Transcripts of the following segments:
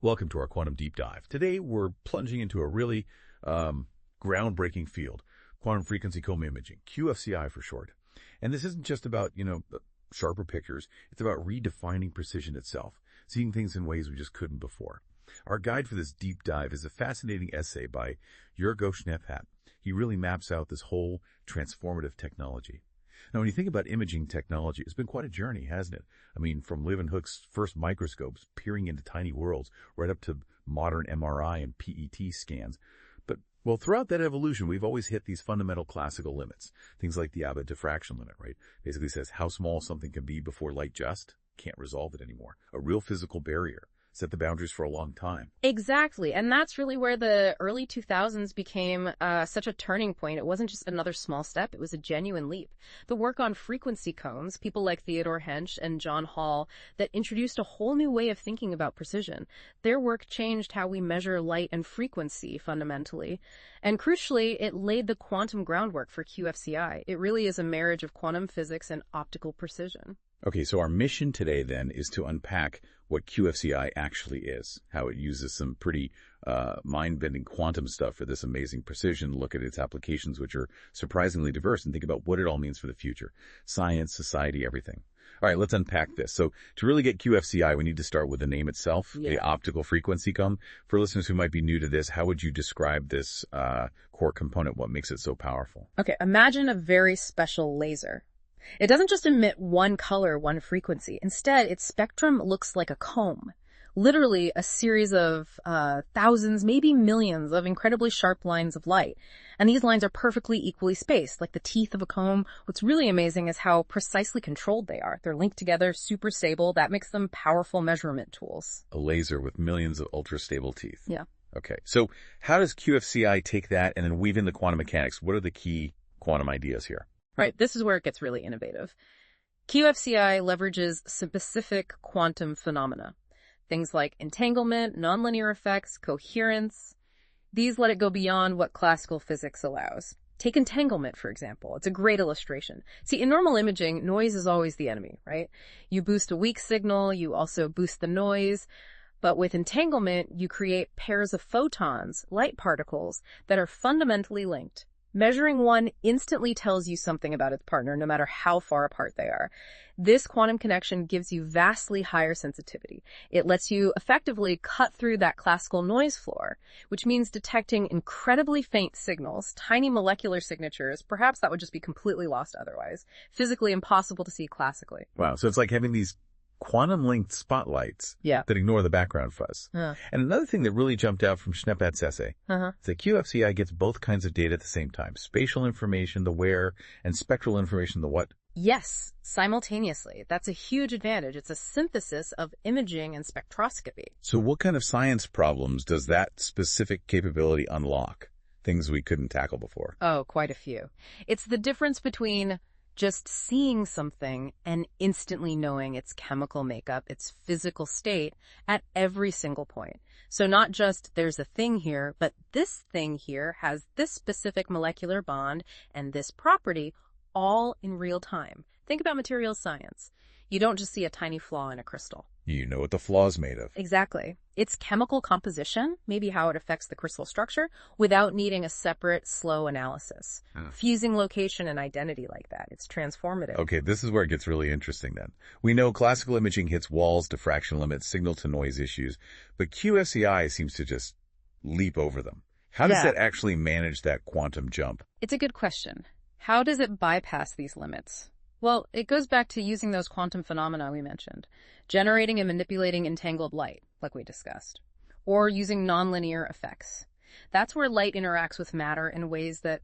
Welcome to our quantum deep dive. Today, we're plunging into a really groundbreaking field, quantum frequency comb imaging, QFCI for short. And this isn't just about, sharper pictures. It's about redefining precision itself, seeing things in ways we just couldn't before. Our guide for this deep dive is a fascinating essay by Yurgo Schnephat. He really maps out this whole transformative technology. Now, when you think about imaging technology, it's been quite a journey, hasn't it? I mean, from Leeuwenhoek's first microscopes peering into tiny worlds, right up to modern MRI and PET scans. But, throughout that evolution, we've always hit these fundamental classical limits. Things like the Abba diffraction limit, right? Basically says how small something can be before light just can't resolve it anymore. A real physical barrier. Set the boundaries for a long time. Exactly. And that's really where the early 2000s became such a turning point. It wasn't just another small step. It was a genuine leap. The work on frequency cones, people like Theodore Hensch and John Hall, that introduced a whole new way of thinking about precision. Their work changed how we measure light and frequency fundamentally. And crucially, it laid the quantum groundwork for QFCI. It really is a marriage of quantum physics and optical precision. Okay, so our mission today then is to unpack what QFCI actually is, how it uses some pretty mind-bending quantum stuff for this amazing precision, look at its applications, which are surprisingly diverse, and think about what it all means for the future. Science, society, everything. All right, let's unpack this. So to really get QFCI, we need to start with the name itself, the optical frequency comb. For listeners who might be new to this, how would you describe this core component? What makes it so powerful? Okay, imagine a very special laser. It doesn't just emit one color, one frequency. Instead, its spectrum looks like a comb. Literally a series of thousands, maybe millions of incredibly sharp lines of light. And these lines are perfectly equally spaced, like the teeth of a comb. What's really amazing is how precisely controlled they are. They're linked together, super stable. That makes them powerful measurement tools. A laser with millions of ultra-stable teeth. Yeah. Okay, so how does QFCI take that and then weave in the quantum mechanics? What are the key quantum ideas here? Right, this is where it gets really innovative. QFCI leverages specific quantum phenomena. Things like entanglement, nonlinear effects, coherence. These let it go beyond what classical physics allows. Take entanglement, for example. It's a great illustration. See, in normal imaging, noise is always the enemy, right? You boost a weak signal, you also boost the noise. But with entanglement, you create pairs of photons, light particles, that are fundamentally linked. Measuring one instantly tells you something about its partner, no matter how far apart they are. This quantum connection gives you vastly higher sensitivity. It lets you effectively cut through that classical noise floor, which means detecting incredibly faint signals, tiny molecular signatures. Perhaps that would just be completely lost otherwise. Physically impossible to see classically. Wow, so it's like having these quantum-linked spotlights that ignore the background fuzz. And another thing that really jumped out from Schnephat's essay is that QFCI gets both kinds of data at the same time. Spatial information, the where, and spectral information, the what. Yes, simultaneously. That's a huge advantage. It's a synthesis of imaging and spectroscopy. So what kind of science problems does that specific capability unlock? Things we couldn't tackle before. Oh, quite a few. It's the difference between just seeing something and instantly knowing its chemical makeup, its physical state at every single point. So not just there's a thing here, but this thing here has this specific molecular bond and this property all in real time. Think about materials science. You don't just see a tiny flaw in a crystal. You know what the flaw's made of. Exactly. Its chemical composition, maybe how it affects the crystal structure, without needing a separate, slow analysis. Fusing location and identity like that. It's transformative. Okay, this is where it gets really interesting then. We know classical imaging hits walls, diffraction limits, signal-to-noise issues, but QFCI seems to just leap over them. How does that actually manage that quantum jump? It's a good question. How does it bypass these limits? Well, it goes back to using those quantum phenomena we mentioned, generating and manipulating entangled light, like we discussed, or using nonlinear effects. That's where light interacts with matter in ways that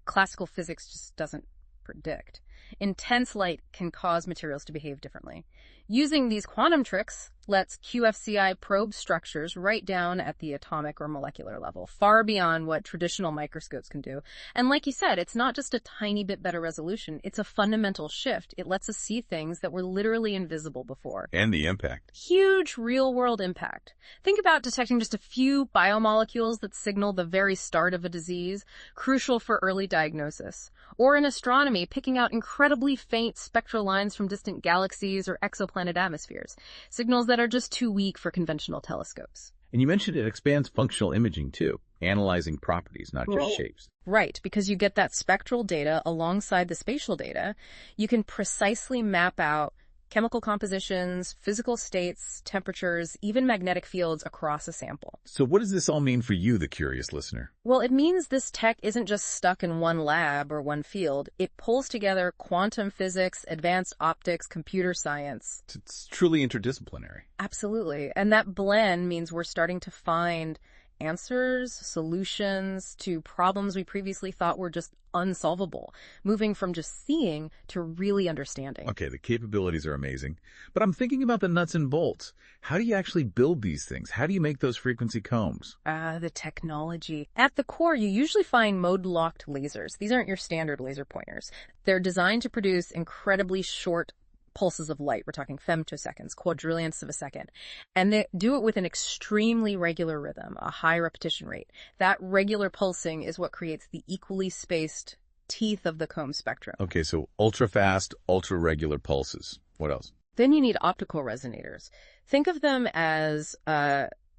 classical physics just doesn't predict. Intense light can cause materials to behave differently. Using these quantum tricks lets QFCI probe structures right down at the atomic or molecular level, far beyond what traditional microscopes can do. And like you said, it's not just a tiny bit better resolution, it's a fundamental shift. It lets us see things that were literally invisible before. And the impact. Huge real-world impact. Think about detecting just a few biomolecules that signal the very start of a disease, crucial for early diagnosis. Or in astronomy, picking out incredibly faint spectral lines from distant galaxies or exoplanets exoplanet atmospheres, signals that are just too weak for conventional telescopes. And you mentioned it expands functional imaging too, analyzing properties, not just shapes. Right, because you get that spectral data alongside the spatial data, you can precisely map out chemical compositions, physical states, temperatures, even magnetic fields across a sample. So what does this all mean for you, the curious listener? Well, it means this tech isn't just stuck in one lab or one field. It pulls together quantum physics, advanced optics, computer science. It's truly interdisciplinary. Absolutely. And that blend means we're starting to find answers, solutions to problems we previously thought were just unsolvable, moving from just seeing to really understanding. Okay, the capabilities are amazing, but I'm thinking about the nuts and bolts. How do you actually build these things? How do you make those frequency combs? The technology. At the core, you usually find mode-locked lasers. These aren't your standard laser pointers. They're designed to produce incredibly short pulses of light. We're talking femtoseconds, quadrillionths of a second. And they do it with an extremely regular rhythm, a high repetition rate. That regular pulsing is what creates the equally spaced teeth of the comb spectrum. Okay, so ultra-fast, ultra-regular pulses. What else? Then you need optical resonators. Think of them as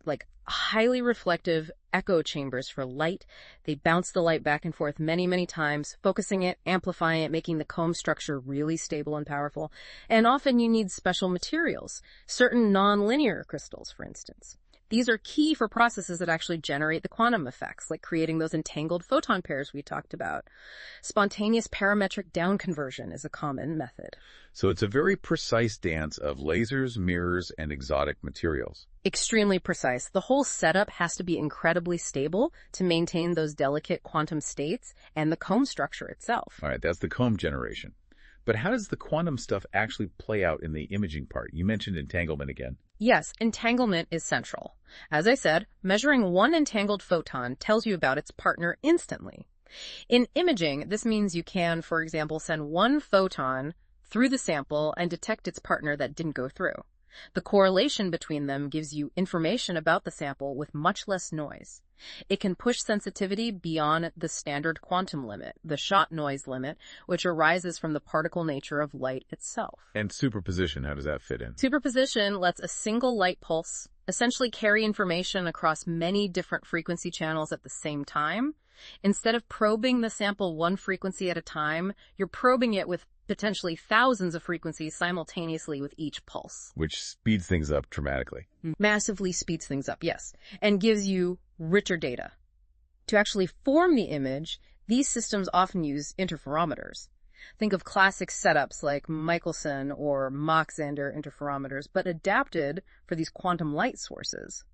like highly reflective echo chambers for light. They bounce the light back and forth many, many times, focusing it, amplifying it, making the comb structure really stable and powerful. And often you need special materials, certain nonlinear crystals, for instance. These are key for processes that actually generate the quantum effects, like creating those entangled photon pairs we talked about. Spontaneous parametric down conversion is a common method. So it's a very precise dance of lasers, mirrors, and exotic materials. Extremely precise. The whole setup has to be incredibly stable to maintain those delicate quantum states and the comb structure itself. All right, that's the comb generation. But how does the quantum stuff actually play out in the imaging part? You mentioned entanglement again. Yes, entanglement is central. As I said, measuring one entangled photon tells you about its partner instantly. In imaging, this means you can, for example, send one photon through the sample and detect its partner that didn't go through. The correlation between them gives you information about the sample with much less noise. It can push sensitivity beyond the standard quantum limit, the shot noise limit, which arises from the particle nature of light itself. And superposition, how does that fit in? Superposition lets a single light pulse essentially carry information across many different frequency channels at the same time. Instead of probing the sample one frequency at a time, you're probing it with potentially thousands of frequencies simultaneously with each pulse. Which speeds things up dramatically. Massively speeds things up, yes, and gives you richer data. To actually form the image, these systems often use interferometers. Think of classic setups like Michelson or Mach-Zehnder interferometers, but adapted for these quantum light sources.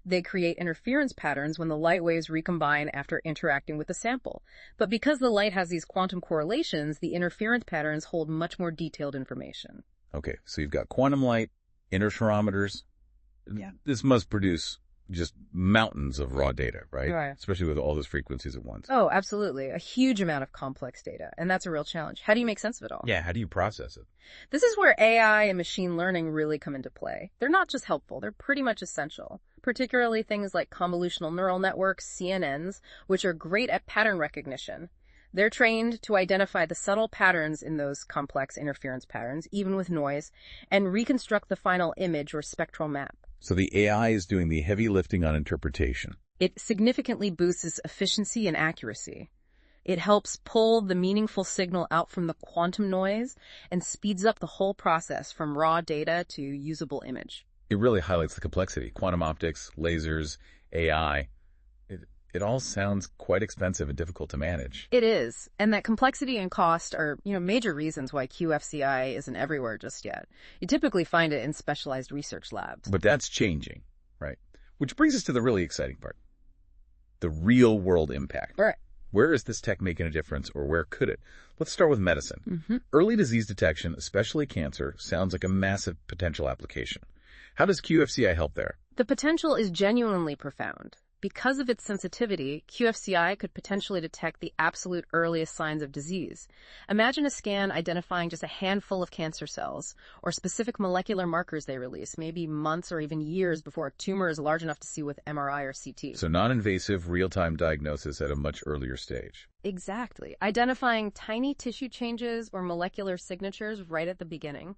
They create interference patterns when the light waves recombine after interacting with the sample. But because the light has these quantum correlations, the interference patterns hold much more detailed information. Okay, so you've got quantum light, interferometers. Yeah. This must produce just mountains of raw data, right? Right. Especially with all those frequencies at once. Oh, absolutely. A huge amount of complex data. And that's a real challenge. How do you make sense of it all? Yeah, how do you process it? This is where AI and machine learning really come into play. They're not just helpful, they're pretty much essential. Particularly things like convolutional neural networks, CNNs, which are great at pattern recognition. They're trained to identify the subtle patterns in those complex interference patterns, even with noise, and reconstruct the final image or spectral map. So the AI is doing the heavy lifting on interpretation. It significantly boosts efficiency and accuracy. It helps pull the meaningful signal out from the quantum noise and speeds up the whole process from raw data to usable image. It really highlights the complexity. Quantum optics, lasers, AI. It all sounds quite expensive and difficult to manage. It is. And that complexity and cost are, major reasons why QFCI isn't everywhere just yet. You typically find it in specialized research labs. But that's changing, right? Which brings us to the really exciting part. The real world impact. Right. Where is this tech making a difference, or where could it? Let's start with medicine. Early disease detection, especially cancer, sounds like a massive potential application. How does QFCI help there? The potential is genuinely profound. Because of its sensitivity, QFCI could potentially detect the absolute earliest signs of disease. Imagine a scan identifying just a handful of cancer cells, or specific molecular markers they release, maybe months or even years before a tumor is large enough to see with MRI or CT. So non-invasive, real-time diagnosis at a much earlier stage. Exactly. Identifying tiny tissue changes or molecular signatures right at the beginning.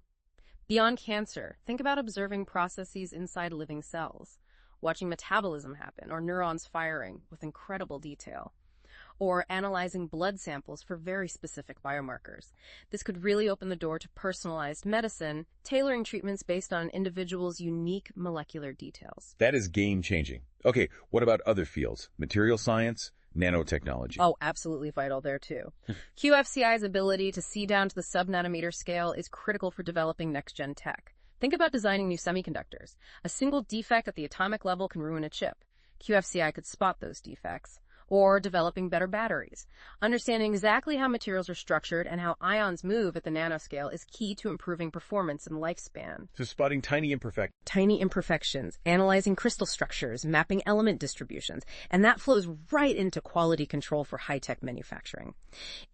Beyond cancer, think about observing processes inside living cells, watching metabolism happen or neurons firing with incredible detail, or analyzing blood samples for very specific biomarkers. This could really open the door to personalized medicine, tailoring treatments based on an individual's unique molecular details. That is game-changing. Okay, what about other fields? Material science, nanotechnology. Oh, absolutely vital there too. QFCI's ability to see down to the sub-nanometer scale is critical for developing next-gen tech. Think about designing new semiconductors. A single defect at the atomic level can ruin a chip. QFCI could spot those defects. Or developing better batteries. Understanding exactly how materials are structured and how ions move at the nanoscale is key to improving performance and lifespan. So spotting tiny imperfections, analyzing crystal structures, mapping element distributions, and that flows right into quality control for high-tech manufacturing.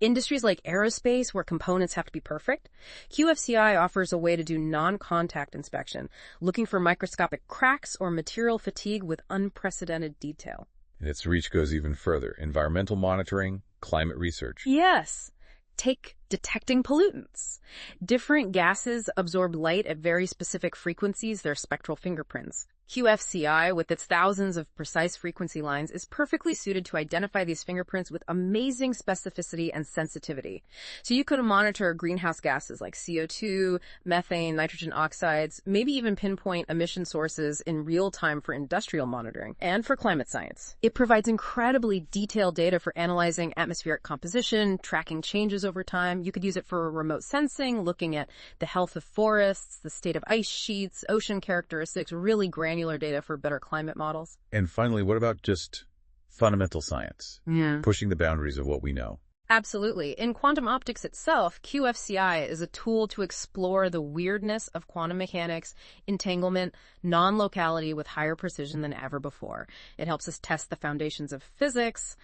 Industries like aerospace, where components have to be perfect, QFCI offers a way to do non-contact inspection, looking for microscopic cracks or material fatigue with unprecedented detail. And its reach goes even further. Environmental monitoring, climate research. Yes. Take detecting pollutants. Different gases absorb light at very specific frequencies, their spectral fingerprints. QFCI, with its thousands of precise frequency lines, is perfectly suited to identify these fingerprints with amazing specificity and sensitivity. So you could monitor greenhouse gases like CO2, methane, nitrogen oxides, maybe even pinpoint emission sources in real time for industrial monitoring and for climate science. It provides incredibly detailed data for analyzing atmospheric composition, tracking changes over time. You could use it for remote sensing, looking at the health of forests, the state of ice sheets, ocean characteristics, really granular data for better climate models. And finally, what about just fundamental science? Pushing the boundaries of what we know. Absolutely. In quantum optics itself, QFCI is a tool to explore the weirdness of quantum mechanics, entanglement, non-locality with higher precision than ever before. It helps us test the foundations of physics.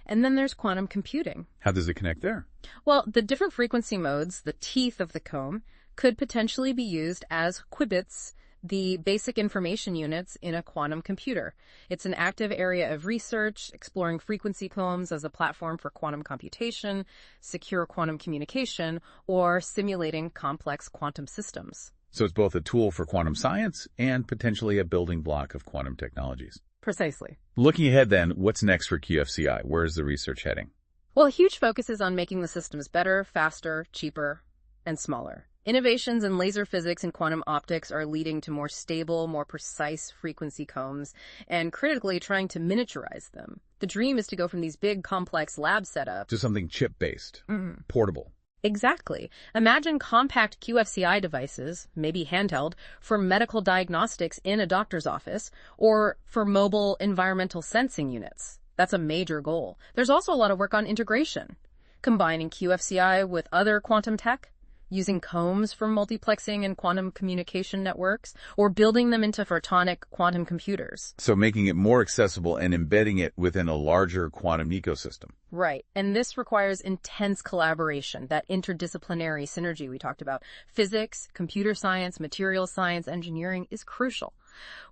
And then there's quantum computing. How does it connect there? Well, the different frequency modes, the teeth of the comb, could potentially be used as qubits, the basic information units in a quantum computer. It's an active area of research, exploring frequency combs as a platform for quantum computation, secure quantum communication, or simulating complex quantum systems. So it's both a tool for quantum science and potentially a building block of quantum technologies. Precisely. Looking ahead then, what's next for QFCI? Where is the research heading? Well, a huge focus is on making the systems better, faster, cheaper, and smaller. Innovations in laser physics and quantum optics are leading to more stable, more precise frequency combs, and critically trying to miniaturize them. The dream is to go from these big, complex lab setups to something chip-based, portable. Exactly. Imagine compact QFCI devices, maybe handheld, for medical diagnostics in a doctor's office, or for mobile environmental sensing units. That's a major goal. There's also a lot of work on integration, combining QFCI with other quantum tech, using combs for multiplexing and quantum communication networks, or building them into photonic quantum computers. So making it more accessible and embedding it within a larger quantum ecosystem. Right. And this requires intense collaboration, that interdisciplinary synergy we talked about. Physics, computer science, material science, engineering is crucial.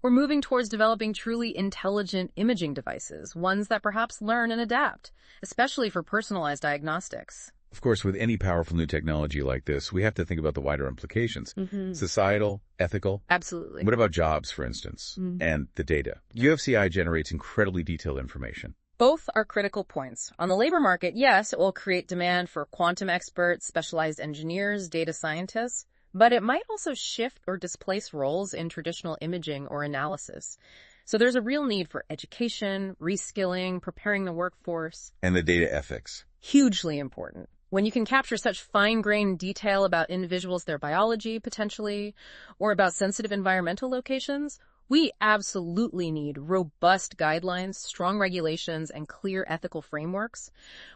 We're moving towards developing truly intelligent imaging devices, ones that perhaps learn and adapt, especially for personalized diagnostics. Of course, with any powerful new technology like this, we have to think about the wider implications. Societal, ethical. Absolutely. What about jobs, for instance, and the data? QFCI generates incredibly detailed information. Both are critical points. On the labor market, yes, it will create demand for quantum experts, specialized engineers, data scientists, but it might also shift or displace roles in traditional imaging or analysis. So there's a real need for education, reskilling, preparing the workforce. And the data ethics. Hugely important. When you can capture such fine-grained detail about individuals, their biology, potentially, or about sensitive environmental locations, we absolutely need robust guidelines, strong regulations, and clear ethical frameworks.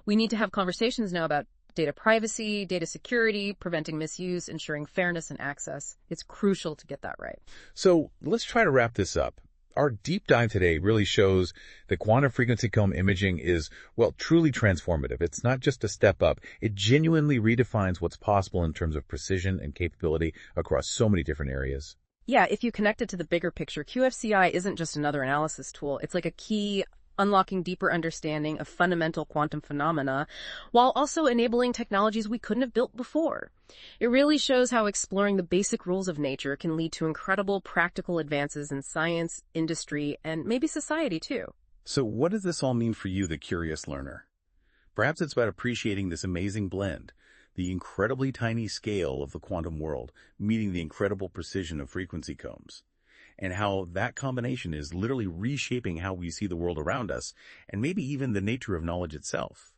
We need to have conversations now about data privacy, data security, preventing misuse, ensuring fairness and access. It's crucial to get that right. So let's try to wrap this up. Our deep dive today really shows that quantum frequency comb imaging is, well, truly transformative. It's not just a step up. It genuinely redefines what's possible in terms of precision and capability across so many different areas. Yeah, if you connect it to the bigger picture, QFCI isn't just another analysis tool. It's like a key unlocking deeper understanding of fundamental quantum phenomena, while also enabling technologies we couldn't have built before. It really shows how exploring the basic rules of nature can lead to incredible practical advances in science, industry, and maybe society too. So what does this all mean for you, the curious learner? Perhaps it's about appreciating this amazing blend, the incredibly tiny scale of the quantum world meeting the incredible precision of frequency combs, and how that combination is literally reshaping how we see the world around us and maybe even the nature of knowledge itself.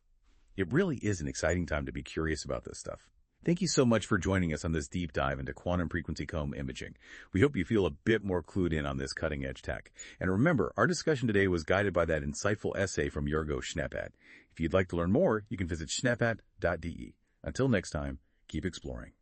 It really is an exciting time to be curious about this stuff. Thank you so much for joining us on this deep dive into quantum frequency comb imaging. We hope you feel a bit more clued in on this cutting-edge tech. And remember, our discussion today was guided by that insightful essay from Jorgo Schneeppert. If you'd like to learn more, you can visit schneeppert.de. Until next time, keep exploring.